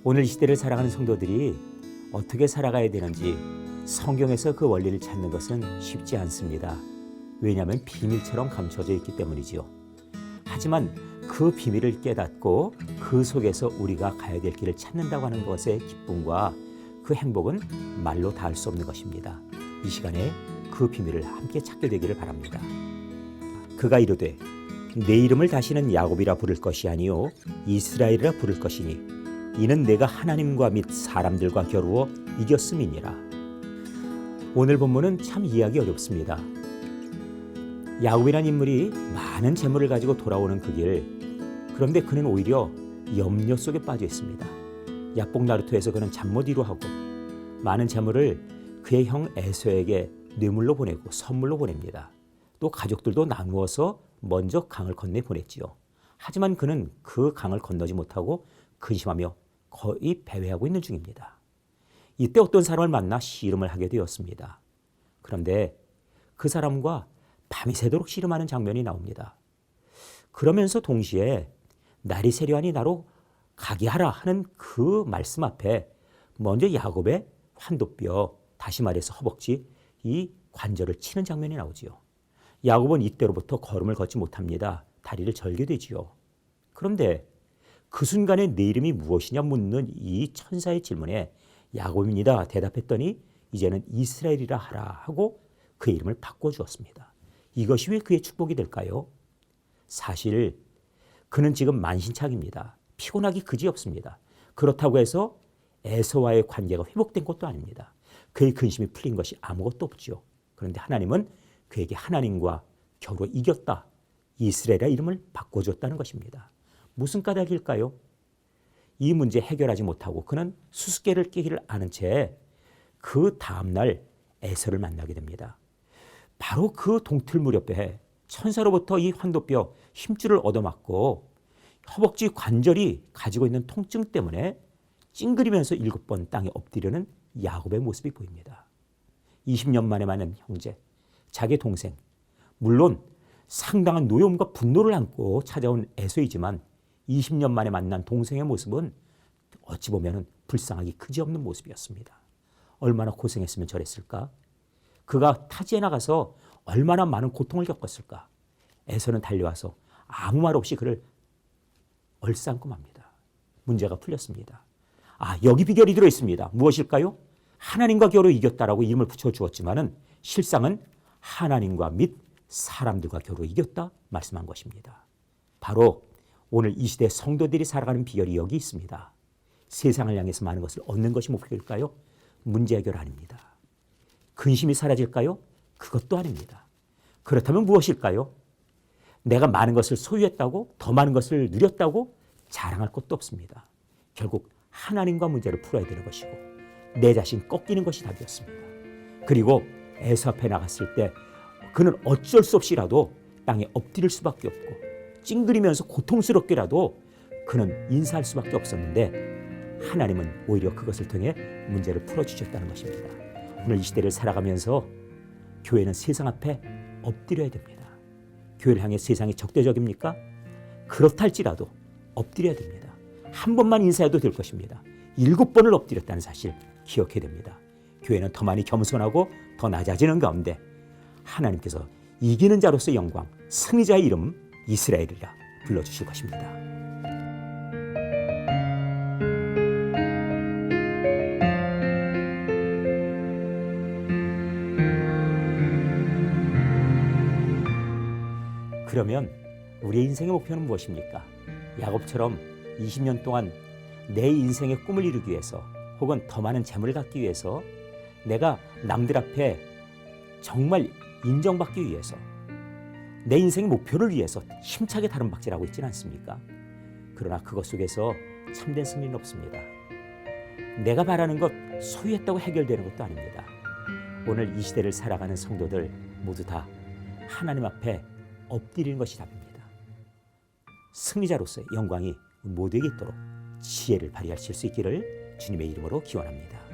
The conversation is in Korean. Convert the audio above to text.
오늘 이 시대를 살아가는 성도들이 어떻게 살아가야 되는지 성경에서 그 원리를 찾는 것은 쉽지 않습니다. 왜냐하면 비밀처럼 감춰져 있기 때문이지요. 하지만 그 비밀을 깨닫고 그 속에서 우리가 가야 될 길을 찾는다고 하는 것의 기쁨과 그 행복은 말로 다 할 수 없는 것입니다. 이 시간에 그 비밀을 함께 찾게 되기를 바랍니다. 그가 이르되 내 이름을 다시는 야곱이라 부를 것이 아니요 이스라엘이라 부를 것이니 이는 내가 하나님과 및 사람들과 겨루어 이겼음이니라. 오늘 본문은 참 이해하기 어렵습니다. 야곱이라는 인물이 많은 재물을 가지고 돌아오는 그 길, 그런데 그는 오히려 염려 속에 빠져 있습니다. 야복 나루토에서 그는 잠 못 이루하고 많은 재물을 그의 형 에서에게 뇌물로 보내고 선물로 보냅니다. 또 가족들도 나누어서 먼저 강을 건네 보냈지요. 하지만 그는 그 강을 건너지 못하고 근심하며 거의 배회하고 있는 중입니다. 이때 어떤 사람을 만나 씨름을 하게 되었습니다. 그런데 그 사람과 밤이 새도록 씨름하는 장면이 나옵니다. 그러면서 동시에 날이 세려하니 나로 가게 하라 하는 그 말씀 앞에 먼저 야곱의 환도뼈, 다시 말해서 허벅지, 이 관절을 치는 장면이 나오지요. 야곱은 이때로부터 걸음을 걷지 못합니다. 다리를 절게 되지요. 그런데 그 순간에 내 이름이 무엇이냐 묻는 이 천사의 질문에 야곱입니다 대답했더니 이제는 이스라엘이라 하라 하고 그 이름을 바꿔주었습니다. 이것이 왜 그의 축복이 될까요? 사실 그는 지금 만신창입니다. 피곤하기 그지없습니다. 그렇다고 해서 에서와의 관계가 회복된 것도 아닙니다. 그의 근심이 풀린 것이 아무것도 없죠. 그런데 하나님은 그에게 하나님과 겨루 이겼다. 이스라엘의 이름을 바꿔줬다는 것입니다. 무슨 까닭일까요? 이 문제 해결하지 못하고 그는 수수께를 끼기를 아는 채 그 다음날 에서를 만나게 됩니다. 바로 그 동틀 무렵에 천사로부터 이 환도뼈 힘줄을 얻어맞고 허벅지 관절이 가지고 있는 통증 때문에 찡그리면서 7번 땅에 엎드리는 야곱의 모습이 보입니다. 20년 만에 만난 형제, 자기 동생, 물론 상당한 노여움과 분노를 안고 찾아온 에서이지만 20년 만에 만난 동생의 모습은 어찌 보면 불쌍하기 그지없는 모습이었습니다. 얼마나 고생했으면 저랬을까? 그가 타지에 나가서 얼마나 많은 고통을 겪었을까? 에서는 달려와서 아무 말 없이 그를 얼싸안고 맙니다. 문제가 풀렸습니다. 여기 비결이 들어있습니다. 무엇일까요? 하나님과 겨루 이겼다라고 이름을 붙여주었지만은 실상은 하나님과 및 사람들과 겨루 이겼다 말씀한 것입니다. 바로 오늘 이 시대 성도들이 살아가는 비결이 여기 있습니다. 세상을 향해서 많은 것을 얻는 것이 목표일까요? 문제 해결 아닙니다. 근심이 사라질까요? 그것도 아닙니다. 그렇다면 무엇일까요? 내가 많은 것을 소유했다고, 더 많은 것을 누렸다고 자랑할 것도 없습니다. 결국 하나님과 문제를 풀어야 되는 것이고 내 자신 꺾이는 것이 답이었습니다. 그리고 에서 앞에 나갔을 때 그는 어쩔 수 없이라도 땅에 엎드릴 수밖에 없고 찡그리면서 고통스럽게라도 그는 인사할 수밖에 없었는데 하나님은 오히려 그것을 통해 문제를 풀어주셨다는 것입니다. 오늘 이 시대를 살아가면서 교회는 세상 앞에 엎드려야 됩니다. 교회를 향해 세상이 적대적입니까? 그렇다 할지라도 엎드려야 됩니다. 한 번만 인사해도 될 것입니다. 7번을 엎드렸다는 사실 기억해야 됩니다. 교회는 더 많이 겸손하고 더 낮아지는 가운데 하나님께서 이기는 자로서 영광, 승리자의 이름 이스라엘이라 불러주실 것입니다. 그러면 우리의 인생의 목표는 무엇입니까? 야곱처럼 20년 동안 내 인생의 꿈을 이루기 위해서 혹은 더 많은 재물을 갖기 위해서 내가 남들 앞에 정말 인정받기 위해서 내 인생의 목표를 위해서 힘차게 다름박질하고 있지는 않습니까? 그러나 그것 속에서 참된 승리는 없습니다. 내가 바라는 것 소유했다고 해결되는 것도 아닙니다. 오늘 이 시대를 살아가는 성도들 모두 다 하나님 앞에 엎드리는 것이 답입니다. 승리자로서의 영광이 모두에게 있도록 지혜를 발휘하실 수 있기를 주님의 이름으로 기원합니다.